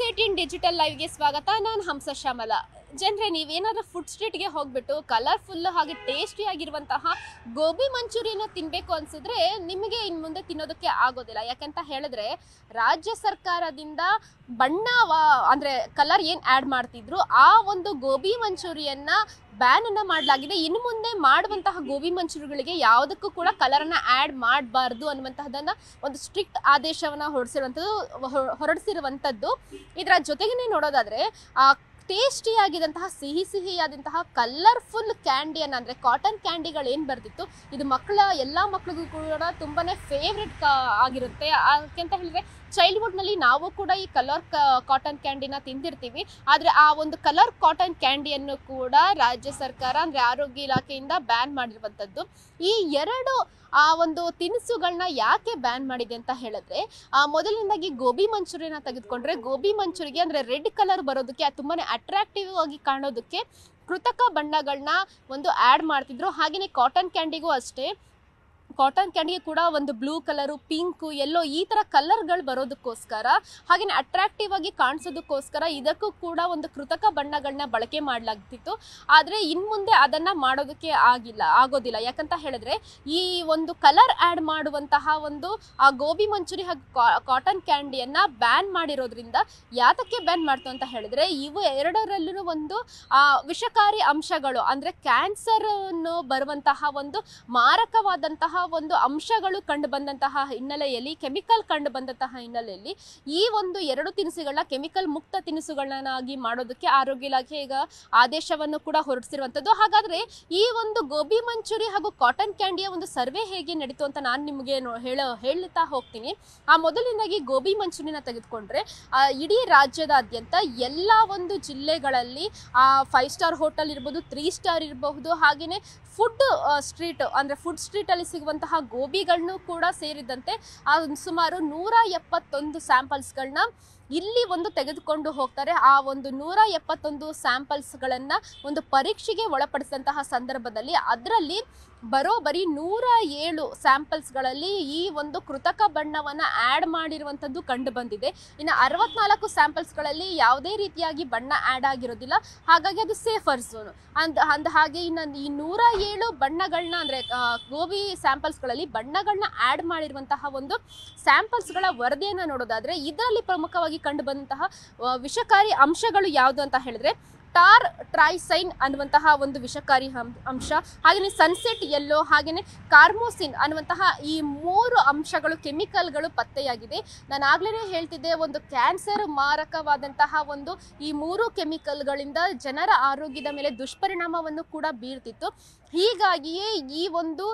News 18 digital ಲೈವ್ಗೆ ಸ್ವಾಗತ. ನಾನು ಹಂಸ ಶ್ಯಾಮಲ. ಜನರೇ, ನೀವೇನಾದ್ರೂ ಫುಡ್ ಸ್ಟ್ರೀಟ್ಗೆ ಹೋಗ್ಬಿಟ್ಟು ಕಲರ್ಫುಲ್ ಹಾಗೆ ಟೇಸ್ಟಿ ಆಗಿರುವಂತಹ ಗೋಬಿ ಮಂಚೂರಿಯನ್ನ ತಿನ್ಬೇಕು ಅನ್ಸಿದ್ರೆ ನಿಮಗೆ ಇನ್ನು ಮುಂದೆ ತಿನ್ನೋದಕ್ಕೆ ಆಗೋದಿಲ್ಲ. ಯಾಕಂತ ಹೇಳಿದ್ರೆ ರಾಜ್ಯ ಸರ್ಕಾರದಿಂದ ಬಣ್ಣ ಅಂದ್ರೆ ಕಲರ್ ಏನು ಆ್ಯಡ್ ಮಾಡ್ತಿದ್ರು ಆ ಒಂದು ಗೋಬಿ ಮಂಚೂರಿಯನ್ನ ಬ್ಯಾನ್ ಅನ್ನ ಮಾಡಲಾಗಿದೆ. ಇನ್ನು ಮುಂದೆ ಮಾಡುವಂತಹ ಗೋಬಿ ಮಂಚೂರಿಗಳಿಗೆ ಯಾವುದಕ್ಕೂ ಕೂಡ ಕಲರನ್ನು ಆ್ಯಡ್ ಮಾಡಬಾರ್ದು ಅನ್ನುವಂತಹದನ್ನ ಒಂದು ಸ್ಟ್ರಿಕ್ಟ್ ಆದೇಶವನ್ನು ಹೊರಡಿಸಿರುವಂಥದ್ದು. ಇದರ ಜೊತೆಗೇ ನೋಡೋದಾದ್ರೆ ಟೇಸ್ಟಿ ಆಗಿದಂತಹ ಸಿಹಿಯಾದಂತಹ ಕಲರ್ಫುಲ್ ಕ್ಯಾಂಡಿಯನ್ನು ಅಂದರೆ ಕಾಟನ್ ಕ್ಯಾಂಡಿಗಳು ಏನು ಬರ್ತಿತ್ತು, ಇದು ಎಲ್ಲ ಮಕ್ಕಳಿಗೂ ಕೂಡ ತುಂಬಾನೇ ಫೇವ್ರೆಟ್ ಆಗಿರುತ್ತೆ. ಯಾಕೆಂತ ಹೇಳಿದ್ರೆ ಚೈಲ್ಡ್ಹುಡ್ನಲ್ಲಿ ನಾವು ಕೂಡ ಈ ಕಲರ್ ಕಾಟನ್ ಕ್ಯಾಂಡಿನ ತಿಂದಿರ್ತೀವಿ. ಆದರೆ ಆ ಒಂದು ಕಲರ್ ಕಾಟನ್ ಕ್ಯಾಂಡಿಯನ್ನು ಕೂಡ ರಾಜ್ಯ ಸರ್ಕಾರ ಅಂದರೆ ಆರೋಗ್ಯ ಇಲಾಖೆಯಿಂದ ಬ್ಯಾನ್ ಮಾಡಿರುವಂಥದ್ದು. ಈ ಎರಡು ಆ ಒಂದು ತಿನಿಸುಗಳನ್ನ ಯಾಕೆ ಬ್ಯಾನ್ ಮಾಡಿದೆ ಅಂತ ಹೇಳಿದ್ರೆ, ಮೊದಲನೇದಾಗಿ ಗೋಬಿ ಮಂಚೂರಿಯನ್ನ ತೆಗೆದುಕೊಂಡ್ರೆ ಗೋಬಿ ಮಂಚೂರಿಗೆ ಅಂದರೆ ರೆಡ್ ಕಲರ್ ಬರೋದಕ್ಕೆ ತುಂಬಾನೇ ಅಟ್ರಾಕ್ಟಿವ್ ಆಗಿ ಕಾಣೋದಕ್ಕೆ ಕೃತಕ ಬಣ್ಣಗಳನ್ನ ಒಂದು ಆ್ಯಡ್ ಮಾಡ್ತಿದ್ರು. ಹಾಗೆಯೇ ಕಾಟನ್ ಕ್ಯಾಂಡಿಗೂ ಅಷ್ಟೇ, ಕಾಟನ್ ಕ್ಯಾಂಡಿಗೆ ಕೂಡ ಒಂದು ಬ್ಲೂ ಕಲರು, ಪಿಂಕು, ಯೆಲ್ಲೋ ಈ ಥರ ಕಲರ್ಗಳು ಬರೋದಕ್ಕೋಸ್ಕರ ಹಾಗೆಯೇ ಅಟ್ರಾಕ್ಟಿವ್ ಆಗಿ ಕಾಣಿಸೋದಕ್ಕೋಸ್ಕರ ಇದಕ್ಕೂ ಕೂಡ ಒಂದು ಕೃತಕ ಬಣ್ಣಗಳನ್ನ ಬಳಕೆ ಮಾಡಲಾಗ್ತಿತ್ತು. ಆದರೆ ಇನ್ನು ಮುಂದೆ ಅದನ್ನು ಮಾಡೋದಕ್ಕೆ ಆಗೋದಿಲ್ಲ. ಯಾಕಂತ ಹೇಳಿದ್ರೆ ಈ ಒಂದು ಕಲರ್ ಆ್ಯಡ್ ಮಾಡುವಂತಹ ಒಂದು ಆ ಗೋಬಿ ಮಂಚೂರಿ ಹಾಗೂ ಕಾಟನ್ ಕ್ಯಾಂಡಿಯನ್ನು ಬ್ಯಾನ್ ಮಾಡಿರೋದ್ರಿಂದ ಯಾತಕ್ಕೆ ಬ್ಯಾನ್ ಮಾಡ್ತು ಅಂತ ಹೇಳಿದ್ರೆ ಇವು ಎರಡರಲ್ಲೂ ಒಂದು ವಿಷಕಾರಿ ಅಂಶಗಳು ಅಂದರೆ ಕ್ಯಾನ್ಸರ್ ಬರುವಂತಹ ಒಂದು ಮಾರಕವಾದಂತಹ ಒಂದು ಅಂಶಗಳು ಕಂಡು ಬಂದಂತಹ ಹಿನ್ನೆಲೆಯಲ್ಲಿ, ಕೆಮಿಕಲ್ ಕಂಡು ಬಂದಂತಹ ಹಿನ್ನೆಲೆಯಲ್ಲಿ ಈ ಒಂದು ಎರಡು ತಿನಿಸುಗಳನ್ನ ಕೆಮಿಕಲ್ ಮುಕ್ತ ತಿನಿಸುಗಳನ್ನಾಗಿ ಮಾಡೋದಕ್ಕೆ ಆರೋಗ್ಯ ಇಲಾಖೆ ಈಗ ಆದೇಶವನ್ನು ಕೂಡ ಹೊರಡಿಸಿರುವಂಥದ್ದು. ಹಾಗಾದ್ರೆ ಈ ಒಂದು ಗೋಬಿ ಮಂಚೂರಿ ಹಾಗೂ ಕಾಟನ್ ಕ್ಯಾಂಡಿಯ ಒಂದು ಸರ್ವೆ ಹೇಗೆ ನಡೀತು ಅಂತ ನಾನು ನಿಮಗೆ ಹೇಳ್ತಾ ಹೋಗ್ತೀನಿ. ಮೊದಲನೇದಾಗಿ ಗೋಬಿ ಮಂಚೂರಿನ ತೆಗೆದುಕೊಂಡ್ರೆ ಇಡೀ ರಾಜ್ಯದಾದ್ಯಂತ ಎಲ್ಲ ಒಂದು ಜಿಲ್ಲೆಗಳಲ್ಲಿ 5 ಸ್ಟಾರ್ ಹೋಟೆಲ್ ಇರ್ಬೋದು, 3 ಸ್ಟಾರ್ ಇರಬಹುದು, ಹಾಗೆಯೇ ಫುಡ್ ಸ್ಟ್ರೀಟ್ ಅಂದರೆ ಫುಡ್ ಸ್ಟ್ರೀಟಲ್ಲಿ ಸಿಗುವಂತಹ ಗೋಬಿಗಳನ್ನು ಕೂಡ ಸೇರಿದಂತೆ ಸುಮಾರು 171 ಸ್ಯಾಂಪಲ್ಸ್ಗಳನ್ನ ಇಲ್ಲಿ ಒಂದು ತೆಗೆದುಕೊಂಡು ಹೋಗ್ತಾರೆ. ಆ ಒಂದು 171 ಸ್ಯಾಂಪಲ್ಸ್ಗಳನ್ನು ಒಂದು ಪರೀಕ್ಷೆಗೆ ಒಳಪಡಿಸಿದಂತಹ ಸಂದರ್ಭದಲ್ಲಿ ಅದರಲ್ಲಿ ಬರೋಬ್ಬರಿ 107 ಸ್ಯಾಂಪಲ್ಸ್ಗಳಲ್ಲಿ ಈ ಒಂದು ಕೃತಕ ಬಣ್ಣವನ್ನು ಆ್ಯಡ್ ಮಾಡಿರುವಂಥದ್ದು ಕಂಡು ಬಂದಿದೆ. ಇನ್ನು 64 ಸ್ಯಾಂಪಲ್ಸ್ಗಳಲ್ಲಿ ಯಾವುದೇ ರೀತಿಯಾಗಿ ಬಣ್ಣ ಆ್ಯಡ್ ಆಗಿರೋದಿಲ್ಲ. ಹಾಗಾಗಿ ಅದು ಸೇಫರ್ ಝೋನು ಹಾಗೆ ಇನ್ನು ಈ 107 ಬಣ್ಣಗಳನ್ನ ಅಂದರೆ ಗೋಬಿ ಸ್ಯಾಂಪಲ್ಸ್ಗಳಲ್ಲಿ ಬಣ್ಣಗಳನ್ನ ಆ್ಯಡ್ ಮಾಡಿರುವಂತಹ ಒಂದು ಸ್ಯಾಂಪಲ್ಸ್ಗಳ ವರದಿಯನ್ನು ನೋಡೋದಾದರೆ ಇದರಲ್ಲಿ ಪ್ರಮುಖವಾಗಿ ಕಂಡು ಬಂದಂತಹ ವಿಷಕಾರಿ ಅಂಶಗಳು ಯಾವುದು ಅಂತ ಹೇಳಿದ್ರೆ ಟಾರ್ ಟ್ರೈಸೈನ್ ಅನ್ನುವಂತಹ ಒಂದು ವಿಷಕಾರಿ ಅಂಶ, ಹಾಗೆಯೇ ಸನ್ಸೆಟ್ ಯೆಲ್ಲೋ, ಹಾಗೆಯೇ ಕಾರ್ಮೋಸಿನ್ ಅನ್ನುವಂತಹ ಈ 3 ಅಂಶಗಳು ಕೆಮಿಕಲ್ಗಳು ಪತ್ತೆಯಾಗಿದೆ. ನಾನು ಆಗ್ಲೇ ಹೇಳ್ತಿದ್ದೆ, ಒಂದು ಕ್ಯಾನ್ಸರ್ ಮಾರಕವಾದಂತಹ ಒಂದು ಈ 3 ಕೆಮಿಕಲ್ಗಳಿಂದ ಜನರ ಆರೋಗ್ಯದ ಮೇಲೆ ದುಷ್ಪರಿಣಾಮವನ್ನು ಕೂಡ ಬೀರ್ತಿತ್ತು. ಹೀಗಾಗಿಯೇ ಈ ಒಂದು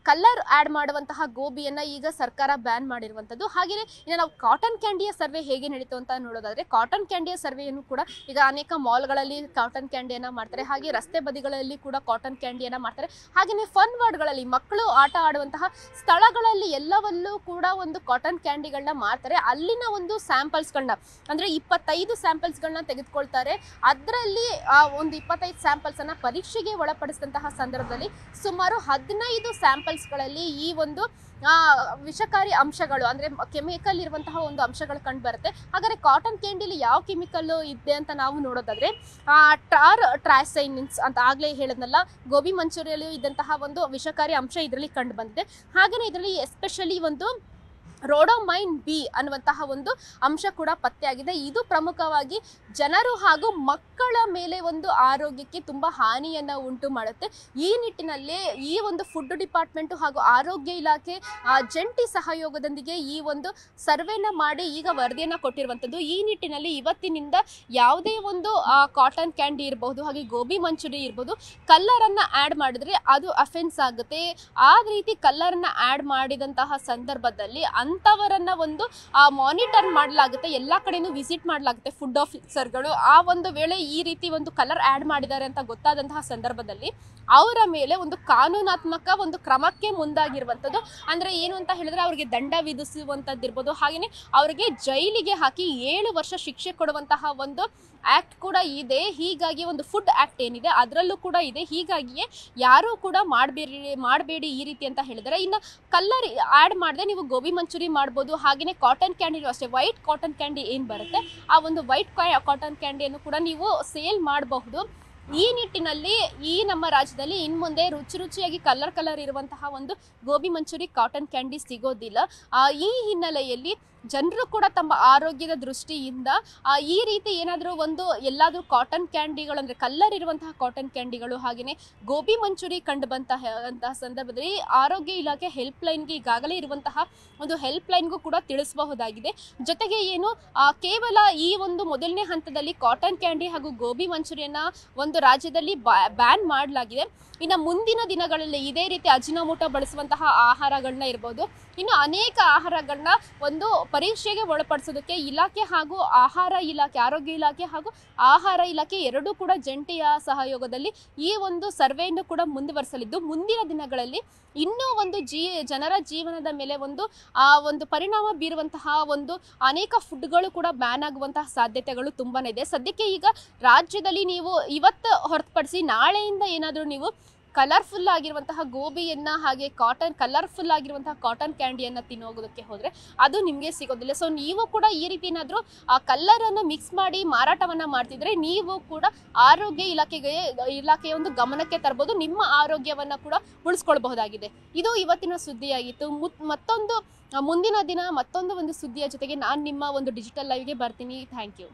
ಕಲರ್ ಆ್ಯಡ್ ಮಾಡುವಂತಹ ಗೋಬಿಯನ್ನು ಈಗ ಸರ್ಕಾರ ಬ್ಯಾನ್ ಮಾಡಿರುವಂಥದ್ದು. ಹಾಗೆಯೇ ಇನ್ನು ನಾವು ಕಾಟನ್ ಕ್ಯಾಂಡಿಯ ಸರ್ವೆ ಹೇಗೆ ನಡೀತು ಅಂತ ನೋಡೋದಾದರೆ ಕಾಟನ್ ಕ್ಯಾಂಡಿಯ ಸರ್ವೆಯನ್ನು ಕೂಡ ಈಗ ಅನೇಕ ಮಾಲ್ಗಳಲ್ಲಿ ಕಾಟನ್ ಕ್ಯಾಂಡಿಯನ್ನು ಮಾಡ್ತಾರೆ, ಹಾಗೆ ರಸ್ತೆ ಬದಿಗಳಲ್ಲಿ ಕೂಡ ಕಾಟನ್ ಕ್ಯಾಂಡಿಯನ್ನು ಮಾಡ್ತಾರೆ. ಹಾಗೆಯೇ ಫನ್ ವರ್ಡ್ಗಳಲ್ಲಿ ಮಕ್ಕಳು ಆಟ ಆಡುವಂತಹ ಸ್ಥಳಗಳಲ್ಲಿ ಎಲ್ಲವಲ್ಲೂ ಕೂಡ ಒಂದು ಕಾಟನ್ ಕ್ಯಾಂಡಿಗಳನ್ನ ಮಾಡ್ತಾರೆ. ಅಲ್ಲಿನ ಒಂದು ಸ್ಯಾಂಪಲ್ಸ್ಗಳನ್ನ ಅಂದರೆ 25 ಸ್ಯಾಂಪಲ್ಸ್ಗಳನ್ನ ತೆಗೆದುಕೊಳ್ತಾರೆ. ಅದರಲ್ಲಿ ಒಂದು 25 ಸ್ಯಾಂಪಲ್ಸನ್ನು ಪರೀಕ್ಷೆಗೆ ಒಳಪಡಿಸಿದಂತಹ ಸಂದರ್ಭದಲ್ಲಿ ಸುಮಾರು 15 ಸ್ಯಾಂಪಲ್ಸ್ಗಳಲ್ಲಿ ಈ ಒಂದು ವಿಷಕಾರಿ ಅಂಶಗಳು ಅಂದರೆ ಕೆಮಿಕಲ್ ಇರುವಂತಹ ಒಂದು ಅಂಶಗಳು ಕಂಡು ಬರುತ್ತೆ. ಹಾಗಾದರೆ ಕಾಟನ್ ಕ್ಯಾಂಡಿಲಿ ಯಾವ ಕೆಮಿಕಲ್ ಇದೆ ಅಂತ ನಾವು ನೋಡೋದಾದ್ರೆ ಟಾರ್ ಟ್ರೈಸೈನ್ಸ್ ಅಂತ ಆಗಲೇ ಹೇಳಿದ್ನಲ್ಲ, ಗೋಬಿ ಮಂಚೂರಿಯಲ್ಲೂ ಇದ್ದಂತಹ ಒಂದು ವಿಷಕಾರಿ ಅಂಶ ಇದರಲ್ಲಿ ಕಂಡು ಬಂದಿದೆ. ಹಾಗೆಯೇ ಇದರಲ್ಲಿ ಎಸ್ಪೆಷಲಿ ಒಂದು ರೋಡೋಮೈನ್ ಬಿ ಅನ್ನುವಂತಹ ಒಂದು ಅಂಶ ಕೂಡ ಪತ್ತೆಯಾಗಿದೆ. ಇದು ಪ್ರಮುಖವಾಗಿ ಜನರು ಹಾಗೂ ಮಕ್ಕಳ ಮೇಲೆ ಒಂದು ಆರೋಗ್ಯಕ್ಕೆ ತುಂಬ ಹಾನಿಯನ್ನು ಉಂಟು ಮಾಡುತ್ತೆ. ಈ ನಿಟ್ಟಿನಲ್ಲಿ ಈ ಒಂದು ಫುಡ್ ಡಿಪಾರ್ಟ್ಮೆಂಟು ಹಾಗೂ ಆರೋಗ್ಯ ಇಲಾಖೆ ಜಂಟಿ ಸಹಯೋಗದೊಂದಿಗೆ ಈ ಒಂದು ಸರ್ವೆನ ಮಾಡಿ ಈಗ ವರದಿಯನ್ನು ಕೊಟ್ಟಿರುವಂಥದ್ದು. ಈ ನಿಟ್ಟಿನಲ್ಲಿ ಇವತ್ತಿನಿಂದ ಯಾವುದೇ ಒಂದು ಕಾಟನ್ ಕ್ಯಾಂಡಿ ಇರಬಹುದು, ಹಾಗೆ ಗೋಬಿ ಮಂಚೂರಿ ಇರ್ಬೋದು, ಕಲ್ಲರನ್ನು ಆ್ಯಡ್ ಮಾಡಿದ್ರೆ ಅದು ಅಫೆನ್ಸ್ ಆಗುತ್ತೆ. ಆ ರೀತಿ ಕಲ್ಲರನ್ನು ಆ್ಯಡ್ ಮಾಡಿದಂತಹ ಸಂದರ್ಭದಲ್ಲಿ ಅಂಥವರನ್ನ ಒಂದು ಮಾನಿಟರ್ ಮಾಡಲಾಗುತ್ತೆ, ಎಲ್ಲ ಕಡೆನೂ ವಿಸಿಟ್ ಮಾಡಲಾಗುತ್ತೆ ಫುಡ್ ಆಫೀಸರ್ಗಳು. ಆ ಒಂದು ವೇಳೆ ಈ ರೀತಿ ಒಂದು ಕಲರ್ ಆ್ಯಡ್ ಮಾಡಿದ್ದಾರೆ ಅಂತ ಗೊತ್ತಾದಂತಹ ಸಂದರ್ಭದಲ್ಲಿ ಅವರ ಮೇಲೆ ಒಂದು ಕಾನೂನಾತ್ಮಕ ಒಂದು ಕ್ರಮಕ್ಕೆ ಮುಂದಾಗಿರುವಂಥದ್ದು. ಅಂದರೆ ಏನು ಅಂತ ಹೇಳಿದ್ರೆ ಅವರಿಗೆ ದಂಡ ವಿಧಿಸುವಂಥದ್ದು ಇರ್ಬೋದು, ಹಾಗೆಯೇ ಅವರಿಗೆ ಜೈಲಿಗೆ ಹಾಕಿ 7 ವರ್ಷ ಶಿಕ್ಷೆ ಕೊಡುವಂತಹ ಒಂದು ಆ್ಯಕ್ಟ್ ಕೂಡ ಇದೆ. ಹೀಗಾಗಿ ಒಂದು ಫುಡ್ ಆ್ಯಕ್ಟ್ ಏನಿದೆ ಅದರಲ್ಲೂ ಕೂಡ ಇದೆ. ಹೀಗಾಗಿಯೇ ಯಾರೂ ಕೂಡ ಮಾಡಬೇಡಿ ಈ ರೀತಿ ಅಂತ ಹೇಳಿದರೆ. ಇನ್ನು ಕಲ್ಲರ್ ಆ್ಯಡ್ ಮಾಡದೆ ನೀವು ಗೋಬಿ ಮಂಚೂರಿ ಮಂಚೂರಿ ಮಾಡ್ಬೋದು. ಹಾಗೆಯೇ ಕಾಟನ್ ಕ್ಯಾಂಡಿನೂ ಅಷ್ಟೇ, ವೈಟ್ ಕಾಟನ್ ಕ್ಯಾಂಡಿ ಏನು ಬರುತ್ತೆ ಆ ಒಂದು ವೈಟ್ ಕಾಟನ್ ಕ್ಯಾಂಡಿಯನ್ನು ಕೂಡ ನೀವು ಸೇಲ್ ಮಾಡಬಹುದು. ಈ ನಿಟ್ಟಿನಲ್ಲಿ ಈ ನಮ್ಮ ರಾಜ್ಯದಲ್ಲಿ ಇನ್ನು ಮುಂದೆ ರುಚಿಯಾಗಿ ಕಲರ್ ಇರುವಂತಹ ಒಂದು ಗೋಬಿ ಮಂಚೂರಿ ಕಾಟನ್ ಕ್ಯಾಂಡಿ ಸಿಗೋದಿಲ್ಲ. ಈ ಹಿನ್ನೆಲೆಯಲ್ಲಿ ಜನರು ಕೂಡ ತಮ್ಮ ಆರೋಗ್ಯದ ದೃಷ್ಟಿಯಿಂದ ಈ ರೀತಿ ಏನಾದರೂ ಒಂದು ಎಲ್ಲಾದರೂ ಕಾಟನ್ ಕ್ಯಾಂಡಿಗಳು ಅಂದರೆ ಕಲ್ಲರ್ ಇರುವಂತಹ ಕಾಟನ್ ಕ್ಯಾಂಡಿಗಳು ಹಾಗೆಯೇ ಗೋಬಿ ಮಂಚೂರಿ ಕಂಡು ಅಂತಹ ಸಂದರ್ಭದಲ್ಲಿ ಆರೋಗ್ಯ ಇಲಾಖೆ ಹೆಲ್ಪ್ಲೈನ್ಗೆ ಈಗಾಗಲೇ ಇರುವಂತಹ ಒಂದು ಹೆಲ್ಪ್ಲೈನ್ಗೂ ಕೂಡ ತಿಳಿಸಬಹುದಾಗಿದೆ. ಜೊತೆಗೆ ಏನು ಕೇವಲ ಈ ಒಂದು ಮೊದಲನೇ ಹಂತದಲ್ಲಿ ಕಾಟನ್ ಕ್ಯಾಂಡಿ ಹಾಗೂ ಗೋಬಿ ಮಂಚೂರಿಯನ್ನು ಒಂದು ರಾಜ್ಯದಲ್ಲಿ ಬ್ಯಾನ್ ಮಾಡಲಾಗಿದೆ. ಇನ್ನು ಮುಂದಿನ ದಿನಗಳಲ್ಲಿ ಇದೇ ರೀತಿ ಅಜಿನೋಮೋಟೊ ಬಳಸುವಂತಹ ಆಹಾರಗಳನ್ನ ಇರ್ಬೋದು, ಇನ್ನು ಅನೇಕ ಆಹಾರಗಳನ್ನ ಒಂದು ಪರೀಕ್ಷೆಗೆ ಒಳಪಡಿಸೋದಕ್ಕೆ ಇಲಾಖೆ ಹಾಗೂ ಆರೋಗ್ಯ ಇಲಾಖೆ ಹಾಗೂ ಆಹಾರ ಇಲಾಖೆ ಎರಡೂ ಕೂಡ ಜಂಟಿಯ ಸಹಯೋಗದಲ್ಲಿ ಈ ಒಂದು ಸರ್ವೆಯನ್ನು ಕೂಡ ಮುಂದುವರಿಸಲಿದ್ದು, ಮುಂದಿನ ದಿನಗಳಲ್ಲಿ ಇನ್ನೂ ಒಂದು ಜನರ ಜೀವನದ ಮೇಲೆ ಒಂದು ಪರಿಣಾಮ ಬೀರುವಂತಹ ಒಂದು ಅನೇಕ ಫುಡ್ಗಳು ಕೂಡ ಬ್ಯಾನ್ ಆಗುವಂತಹ ಸಾಧ್ಯತೆಗಳು ತುಂಬಾನೇ ಇದೆ. ಸದ್ಯಕ್ಕೆ ಈಗ ರಾಜ್ಯದಲ್ಲಿ ನೀವು ಇವತ್ತು ಹೊರತುಪಡಿಸಿ ನಾಳೆಯಿಂದ ಏನಾದರೂ ನೀವು ಕಲರ್ಫುಲ್ ಆಗಿರುವಂತಹ ಗೋಬಿಯನ್ನು ಹಾಗೆ ಕಲರ್ಫುಲ್ ಆಗಿರುವಂತಹ ಕಾಟನ್ ಕ್ಯಾಂಡಿಯನ್ನು ತಿನ್ನೋಗೋದಕ್ಕೆ ಹೋದರೆ ಅದು ನಿಮಗೆ ಸಿಗೋದಿಲ್ಲ. ಸೊ ನೀವು ಕೂಡ ಈ ರೀತಿ ಏನಾದರೂ ಕಲ್ಲರನ್ನು ಮಿಕ್ಸ್ ಮಾಡಿ ಮಾರಾಟವನ್ನು ಮಾಡ್ತಿದ್ರೆ ನೀವು ಕೂಡ ಆರೋಗ್ಯ ಇಲಾಖೆಯ ಒಂದು ಗಮನಕ್ಕೆ ತರ್ಬೋದು, ನಿಮ್ಮ ಆರೋಗ್ಯವನ್ನು ಕೂಡ ಉಳಿಸ್ಕೊಳ್ಬಹುದಾಗಿದೆ. ಇದು ಇವತ್ತಿನ ಸುದ್ದಿಯಾಗಿತ್ತು. ಮುಂದಿನ ದಿನ ಮತ್ತೊಂದು ಒಂದು ಸುದ್ದಿಯ ಜೊತೆಗೆ ನಾನು ನಿಮ್ಮ ಒಂದು ಡಿಜಿಟಲ್ ಲೈವ್ಗೆ ಬರ್ತೀನಿ. Thank you.